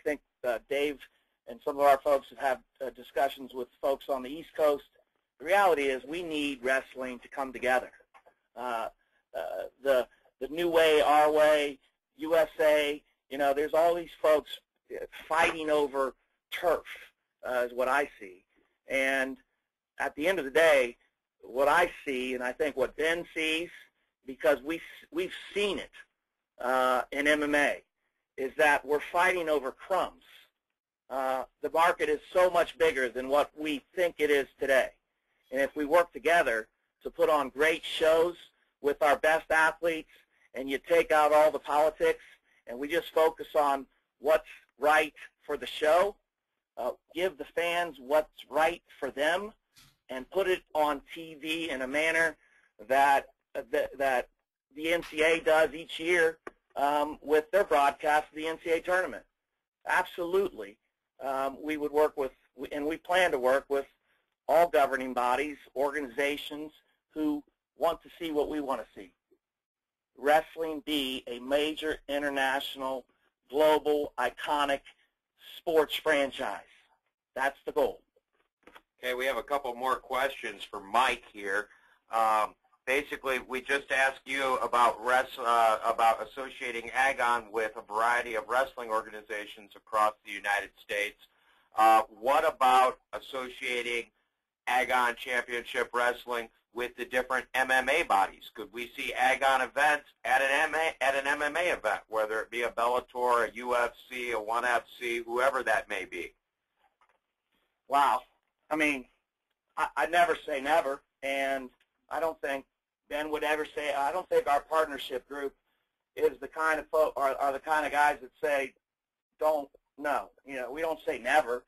think Dave and some of our folks have had discussions with folks on the East Coast. The reality is we need wrestling to come together. The New Way, Our Way, USA, you know, there's all these folks fighting over turf, is what I see. And at the end of the day, what I see, and I think what Ben sees, because we've seen it in MMA, is that we're fighting over crumbs. The market is so much bigger than what we think it is today. And if we work together to put on great shows with our best athletes, and you take out all the politics, and we just focus on what's right for the show, give the fans what's right for them, and put it on TV in a manner that the NCAA does each year with their broadcast of the NCAA tournament. Absolutely, we would work with, and we plan to work with, all governing bodies, organizations who want to see what we want to see. Wrestling be a major international, global, iconic sports franchise. That's the goal. Okay, we have a couple more questions for Mike here. Basically, we just asked you about associating Agon with a variety of wrestling organizations across the United States. What about associating Agon Championship Wrestling with the different MMA bodies? Could we see Agon events at an MMA event, whether it be a Bellator, a UFC, a ONE FC, whoever that may be? Wow. I mean, I never say never, and I don't think Ben would ever say, I don't think our partnership group is the kind of are the kind of guys that say, don't, no. You know, we don't say never.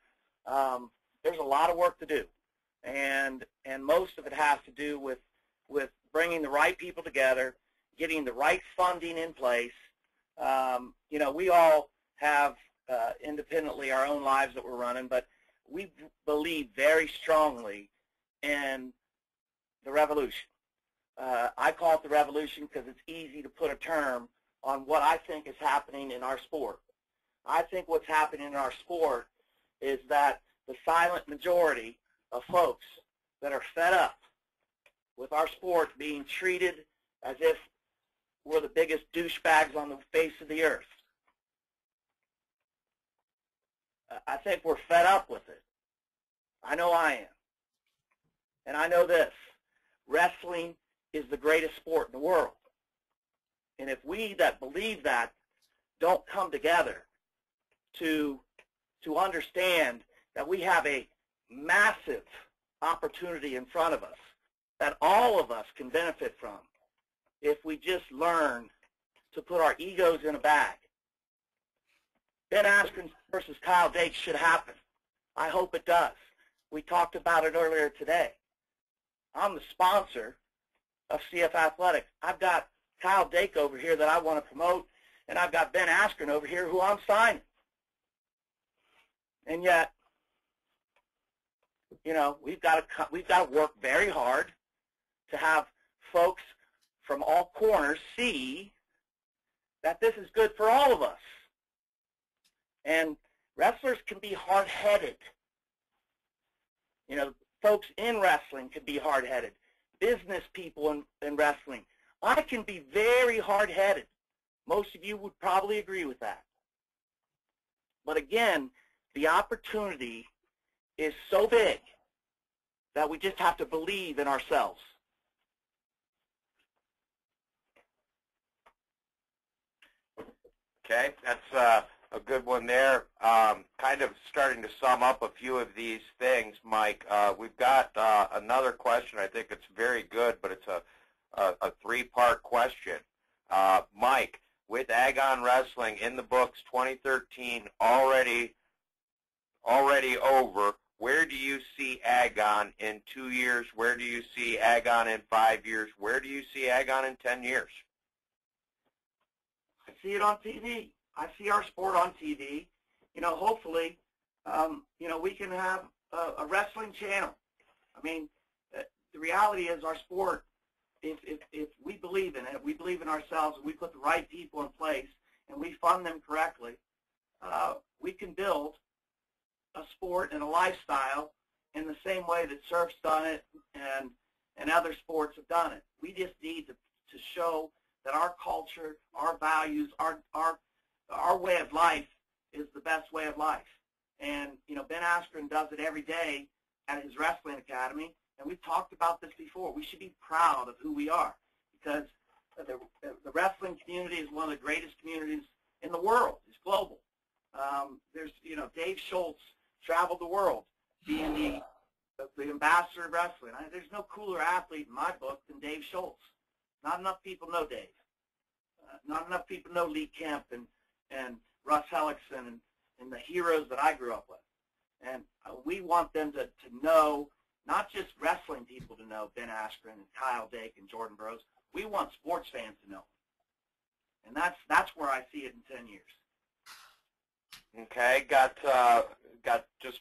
There's a lot of work to do, and most of it has to do with bringing the right people together, getting the right funding in place. You know, we all have independently our own lives that we're running, but we believe very strongly in the revolution. I call it the revolution because it's easy to put a term on what I think is happening in our sport. I think what's happening in our sport is that the silent majority of folks that are fed up with our sport being treated as if we're the biggest douchebags on the face of the earth. I think we're fed up with it. I know I am. And I know this. Wrestling is the greatest sport in the world. And if we that believe that don't come together to understand that we have a massive opportunity in front of us that all of us can benefit from if we just learn to put our egos in a bag. Ben Askren versus Kyle Dake should happen. I hope it does. We talked about it earlier today. I'm the sponsor of CF Athletics. I've got Kyle Dake over here that I want to promote, and I've got Ben Askren over here who I'm signing. And yet, you know, we've got to work very hard to have folks from all corners see that this is good for all of us. And wrestlers can be hard-headed. You know, folks in wrestling can be hard-headed. Business people in wrestling. I can be very hard-headed. Most of you would probably agree with that. But again, the opportunity is so big that we just have to believe in ourselves. Okay, that's a good one there. Kind of starting to sum up a few of these things, Mike. We've got another question. I think it's very good, but it's a three-part question. Mike, with Agon Wrestling in the books 2013 already over, where do you see Agon in 2 years? Where do you see Agon in 5 years? Where do you see Agon in 10 years? I see it on TV. I see our sport on TV. You know, hopefully, you know, we can have a wrestling channel. I mean, the reality is our sport, if we believe in it, we believe in ourselves, and we put the right people in place, and we fund them correctly, we can build a sport and a lifestyle in the same way that surf's done it and other sports have done it. We just need to show that our culture, our values, our way of life is the best way of life. And, you know, Ben Askren does it every day at his wrestling academy, and we've talked about this before. We should be proud of who we are because the wrestling community is one of the greatest communities in the world. It's global. There's, you know, Dave Schultz traveled the world being the ambassador of wrestling. There's no cooler athlete in my book than Dave Schultz. Not enough people know Dave. Not enough people know Lee Kemp and Russ Hellickson and the heroes that I grew up with. And we want them to know, not just wrestling people to know Ben Askren and Kyle Dake and Jordan Burroughs. We want sports fans to know. And that's where I see it in 10 years. Okay, got just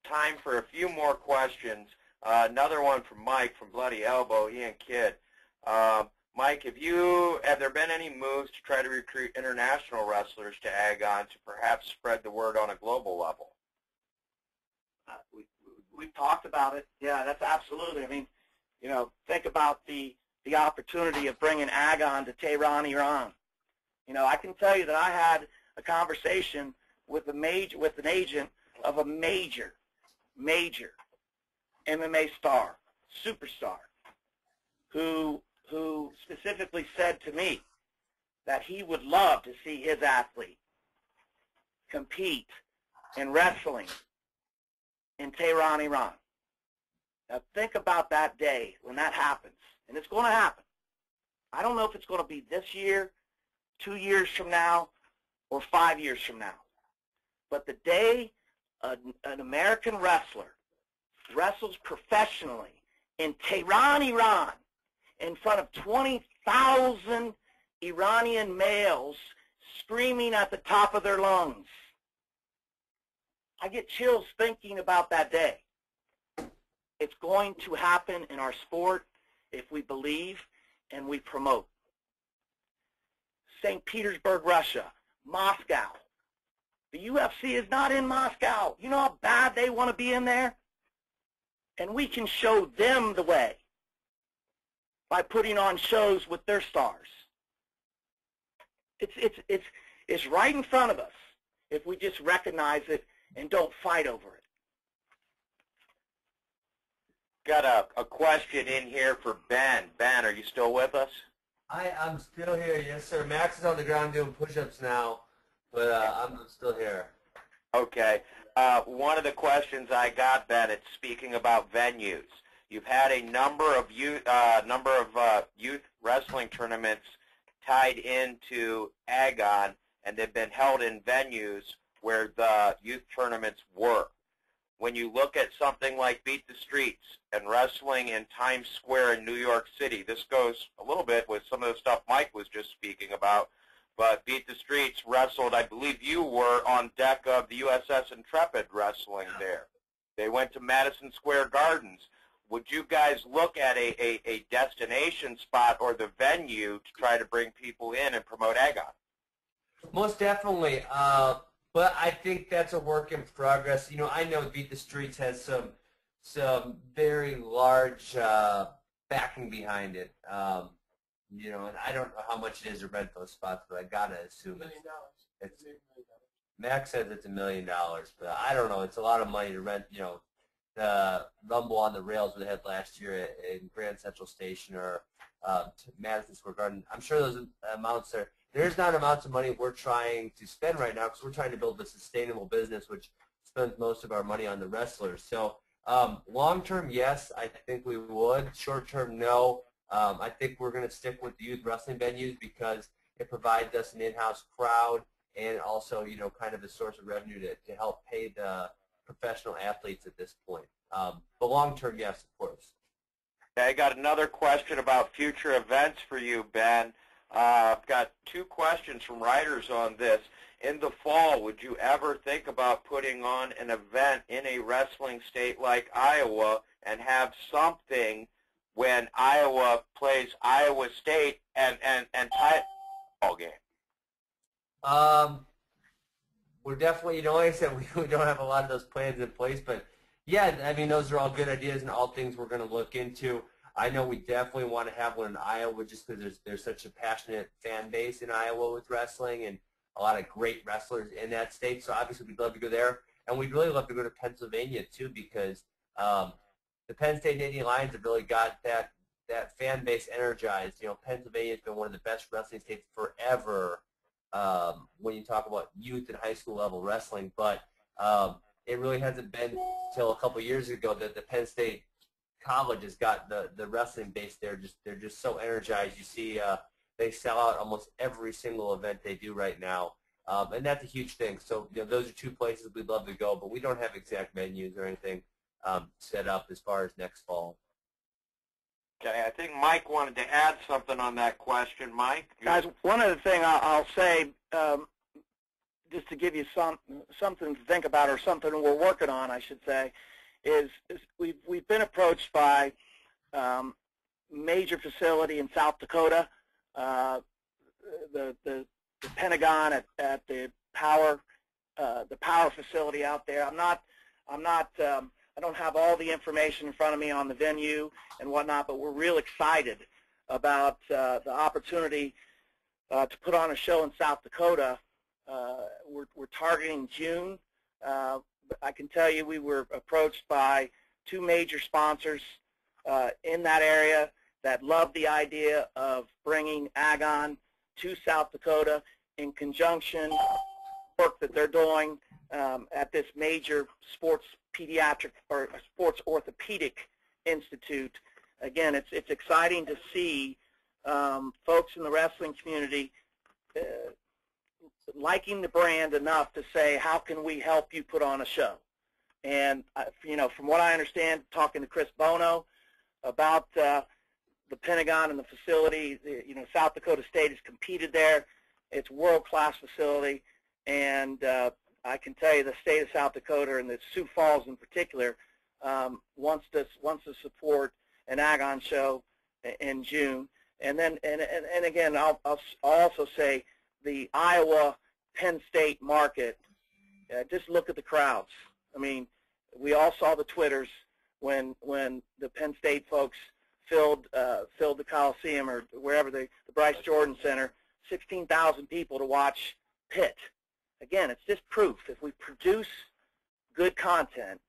time for a few more questions. Another one from Mike from Bloody Elbow, Ian Kidd. Mike, have there been any moves to try to recruit international wrestlers to Agon to perhaps spread the word on a global level? We've talked about it. Yeah, that's absolutely. I mean, think about the opportunity of bringing Agon to Tehran, Iran. I can tell you that I had a conversation with an agent of a major MMA star, superstar, who specifically said to me that he would love to see his athlete compete in wrestling in Tehran, Iran. Now think about that day when that happens, and it's going to happen. I don't know if it's going to be this year, 2 years from now, or 5 years from now. But the day an American wrestler wrestles professionally in Tehran, Iran, in front of 20,000 Iranian males screaming at the top of their lungs, I get chills thinking about that day. It's going to happen in our sport if we believe and we promote. St. Petersburg, Russia, Moscow. The UFC is not in Moscow. You know how bad they want to be in there? And we can show them the way by putting on shows with their stars. It's right in front of us if we just recognize it and don't fight over it. Got a question in here for Ben. Ben, are you still with us? I'm still here, yes, sir. Max is on the ground doing push-ups now, but I'm still here. Okay. One of the questions I got, Ben, it's speaking about venues. You've had a number of youth wrestling tournaments tied into Agon, and they've been held in venues where the youth tournaments were. When you look at something like Beat the Streets and wrestling in Times Square in New York City, this goes a little bit with some of the stuff Mike was just speaking about, but Beat the Streets wrestled, I believe you were on deck of the USS Intrepid wrestling there. They went to Madison Square Gardens. Would you guys look at a destination spot or the venue to try to bring people in and promote Agon? Most definitely. But I think that's a work in progress. I know Beat the Streets has some very large backing behind it. And I don't know how much it is to rent those spots, but I gotta assume it's Max says it's $1 million, but I don't know. It's a lot of money to rent. The Rumble on the Rails we had last year in Grand Central Station or Madison Square Garden. I'm sure those amounts are. There's not amounts of money we're trying to spend right now because we're trying to build a sustainable business which spends most of our money on the wrestlers. So long-term, yes, I think we would. Short-term, no. I think we're going to stick with the youth wrestling venues because it provides us an in-house crowd and also, kind of a source of revenue to help pay the professional athletes at this point. But long-term, yes, of course. I got another question about future events for you, Ben. I've got 2 questions from writers on this. In the fall, would you ever think about putting on an event in a wrestling state like Iowa and have something when Iowa plays Iowa State and tie a ball game? We're definitely, like I said, we don't have a lot of those plans in place, but yeah, I mean, those are all good ideas and all things we're going to look into. I know we definitely want to have one in Iowa just because there's such a passionate fan base in Iowa with wrestling and a lot of great wrestlers in that state. So obviously we'd love to go there. And we'd really love to go to Pennsylvania too because the Penn State Nittany Lions have really got that fan base energized. Pennsylvania has been one of the best wrestling states forever when you talk about youth and high school level wrestling. But it really hasn't been until a couple years ago that the Penn State College has got the wrestling base there. They're just so energized. You see they sell out almost every single event they do right now, and that's a huge thing. So those are 2 places we'd love to go, but we don't have exact venues or anything set up as far as next fall. Okay, I think Mike wanted to add something on that question. Mike? Guys, one other thing I'll say, just to give you something to think about, or something we're working on, I should say, is we've been approached by major facility in South Dakota, the Pentagon at the power facility out there. I don't have all the information in front of me on the venue and whatnot, but we're real excited about the opportunity to put on a show in South Dakota. We're targeting June. I can tell you we were approached by 2 major sponsors in that area that love the idea of bringing Agon to South Dakota in conjunction with work that they're doing at this major sports pediatric or sports orthopedic institute. Again, it's exciting to see folks in the wrestling community liking the brand enough to say, how can we help you put on a show? And from what I understand, talking to Chris Bono about the Pentagon and the facility, South Dakota State has competed there. It's a world-class facility, and I can tell you the state of South Dakota, and the Sioux Falls in particular, wants to support an Agon show in June. And then, and again, I'll also say the Iowa-Penn State market. Just look at the crowds. I mean, we all saw the Twitters when the Penn State folks filled the Coliseum, or wherever the Bryce Jordan Center, 16,000 people to watch Pitt. Again, it's just proof. If we produce good content,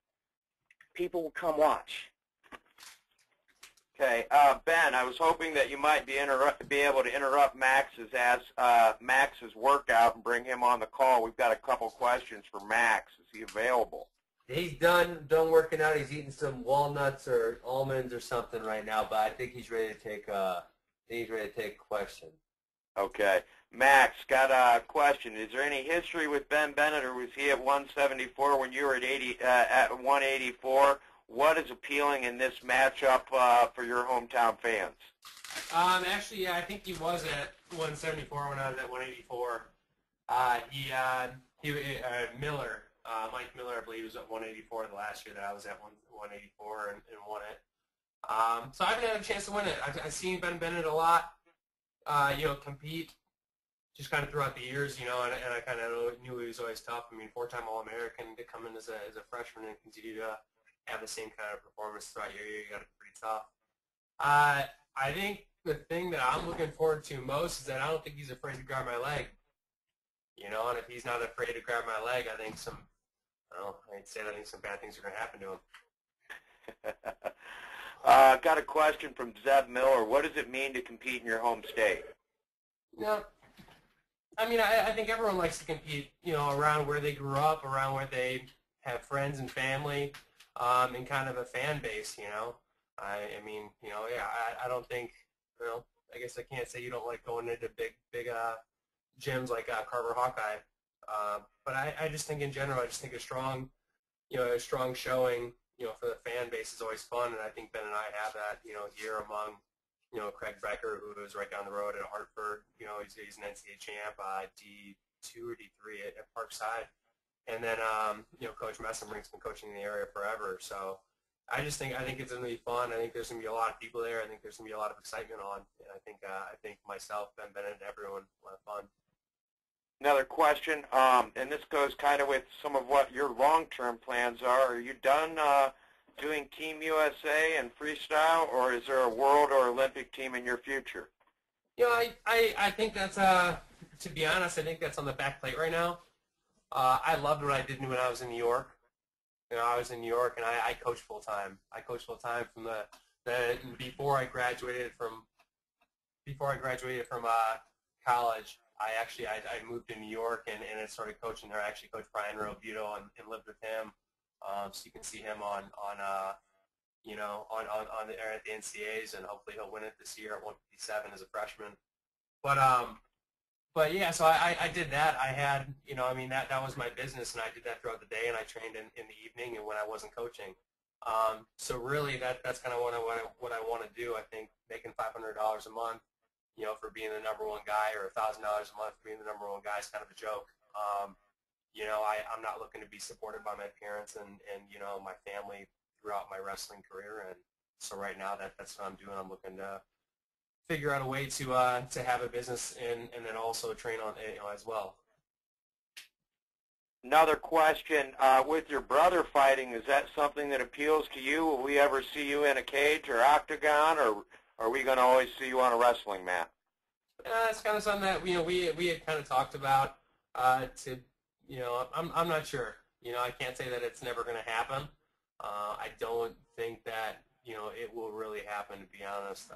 people will come watch. Okay, Ben, I was hoping that you might be able to interrupt Max's workout and bring him on the call. We've got a couple questions for Max. Is he available? He's done working out. He's eating some walnuts or almonds or something right now, but I think he's ready to take a question. Okay. Max, got a question. Is there any history with Ben Bennett, or was he at 174 when you were at 184? What is appealing in this matchup for your hometown fans? Actually, yeah, I think he was at 174 when I was at 184. Miller, Mike Miller, I believe, was at 184 the last year that I was at 184 and won it. So I haven't had a chance to win it. I've seen Ben Bennett a lot, compete just kind of throughout the years, and I kind of knew he was always tough. I mean, 4-time All-American, to come in as a freshman and continue to have the same kind of performance throughout your year, you got it pretty tough. I think the thing that I'm looking forward to most is that I don't think he's afraid to grab my leg. And if he's not afraid to grab my leg, I think some bad things are going to happen to him. Got a question from Zeb Miller. What does it mean to compete in your home state? I mean, I think everyone likes to compete, around where they grew up, around where they have friends and family, and kind of a fan base, I don't think, I guess I can't say you don't like going into big gyms like Carver Hawkeye. But I just think in general, a strong showing, for the fan base is always fun, and I think Ben and I have that, here among, Craig Becker, who is right down the road at Hartford. He's an NCAA champ, D2 or D3 at Parkside. And then, Coach Messenbrink's been coaching in the area forever. So I think it's going to be fun. I think there's going to be a lot of people there. I think there's going to be a lot of excitement on. And I think myself, Ben Bennett, and everyone will have fun. Another question, and this goes kind of with some of what your long-term plans are. Are you done doing Team USA and freestyle, or is there a world or Olympic team in your future? I think that's, to be honest, I think that's on the back plate right now. I loved what I did when I was in New York. I was in New York, and I coached full-time. I coached full-time from before I graduated from college. I moved to New York and I started coaching there. I actually coached Brian Robuto and lived with him. So you can see him on at the NCAAs, and hopefully he'll win it this year at 157 as a freshman. But yeah, so I did that. I had, that was my business, and I did that throughout the day, and I trained in the evening and when I wasn't coaching. So really that's kind of what I want to do. I think making $500 a month, for being the number one guy, or $1,000 a month for being the number one guy is kind of a joke. I'm not looking to be supported by my parents and my family throughout my wrestling career. And so right now that's what I'm doing. I'm looking to figure out a way to have a business and then also train on as well. Another question, with your brother fighting, is that something that appeals to you? Will we ever see you in a cage or octagon, or are we going to always see you on a wrestling mat? It's kind of something that we had kind of talked about. I'm not sure. I can't say that it's never going to happen. I don't think that it will really happen, to be honest.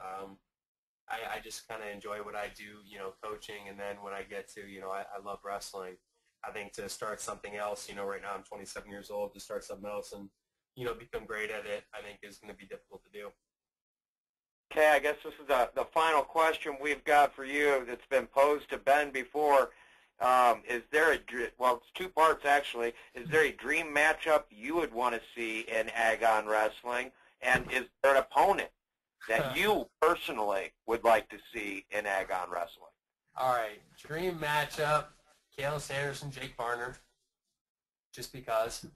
I just kind of enjoy what I do, coaching, and then when I get to, I love wrestling. I think to start something else, right now I'm 27 years old, to start something else and, become great at it, I think is going to be difficult to do. Okay, I guess this is the final question we've got for you that's been posed to Ben before. Is there well, it's two parts actually. Is there a dream matchup you would want to see in Agon Wrestling? And is there an opponent that you personally would like to see in Agon Wrestling? All right, dream matchup, Cael Sanderson, Jake Varner, just because.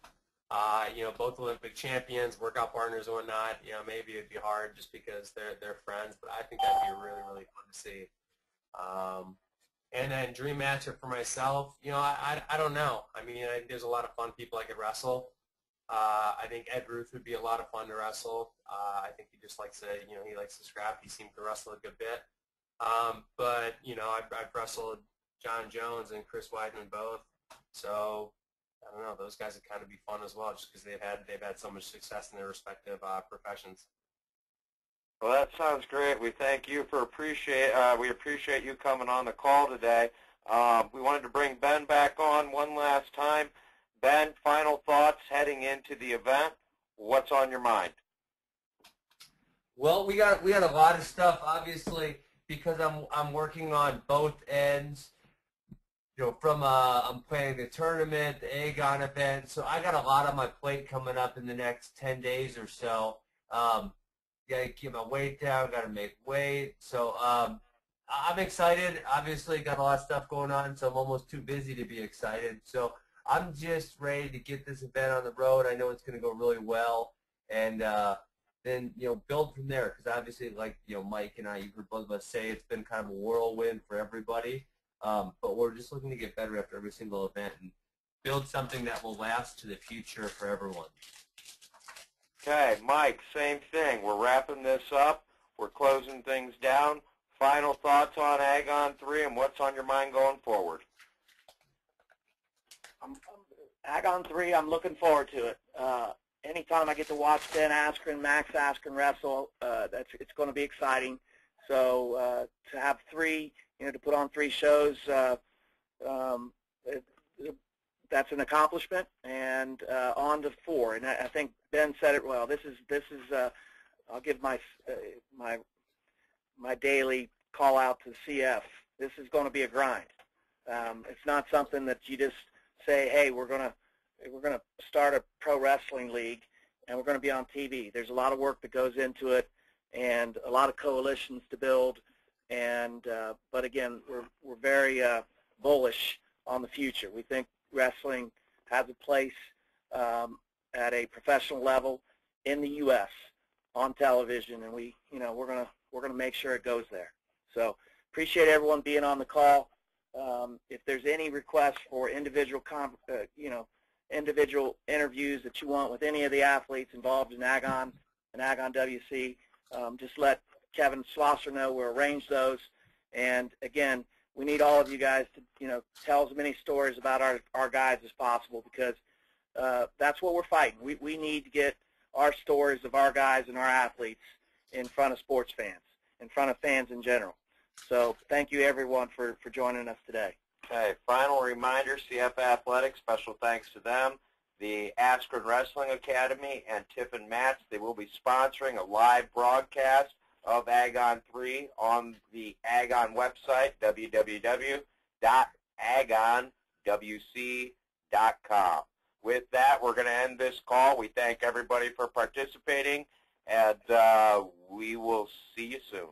Both Olympic champions, workout partners and whatnot. Maybe it'd be hard just because they're friends, but I think that'd be really, really fun to see. And then dream matchup for myself, I don't know. I mean, I think there's a lot of fun people I could wrestle. I think Ed Ruth would be a lot of fun to wrestle. I think he just likes to, he likes to scrap. He seems to wrestle a good bit. But I've wrestled John Jones and Chris Weidman both. So I don't know. Those guys would kind of be fun as well, just because they've had so much success in their respective professions. Well, that sounds great. We thank you for we appreciate you coming on the call today. We wanted to bring Ben back on one last time. Ben, final thoughts heading into the event. What's on your mind? Well, we got a lot of stuff, obviously, because I'm working on both ends. From I'm planning the tournament, the Agon event, so I got a lot on my plate coming up in the next 10 days or so. Got to keep my weight down, got to make weight. So I'm excited. Obviously, got a lot of stuff going on, so I'm almost too busy to be excited. So I'm just ready to get this event on the road. I know it's going to go really well, and then build from there. Because obviously, like Mike and I, you've heard both of us say, it's been kind of a whirlwind for everybody. But we're just looking to get better after every single event and build something that will last to the future for everyone. Okay, Mike, same thing. We're wrapping this up. We're closing things down. Final thoughts on Agon 3 and what's on your mind going forward? Agon 3, I'm looking forward to it. Anytime I get to watch Ben Askren, Max Askren wrestle, it's going to be exciting. So to have 3, to put on 3 shows, that's an accomplishment, and on to 4. And I think Ben said it well. This is I'll give my daily call out to the CF. This is going to be a grind. It's not something that you just say, hey, we're gonna start a pro wrestling league and we're going to be on TV. There's a lot of work that goes into it and a lot of coalitions to build. And but again, we're very bullish on the future. We think wrestling has a place at a professional level in the U.S. on television, and we're gonna make sure it goes there. So appreciate everyone being on the call. If there's any requests for individual individual interviews that you want with any of the athletes involved in Agon and Agon WC, just let Kevin Schlosser know. We'll arrange those. And again, we need all of you guys to tell as many stories about our guys as possible, because that's what we're fighting. We need to get our stories of our guys and our athletes in front of sports fans, in front of fans in general. So thank you everyone for joining us today. Okay, final reminder, CF Athletics, special thanks to them, the Askren Wrestling Academy, and Tiffin Mats. They will be sponsoring a live broadcast of Agon 3 on the Agon website, www.agonwc.com. With that, we're going to end this call. We thank everybody for participating, and we will see you soon.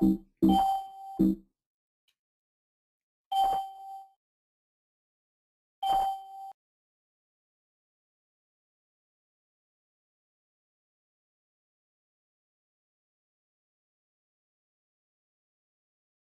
you.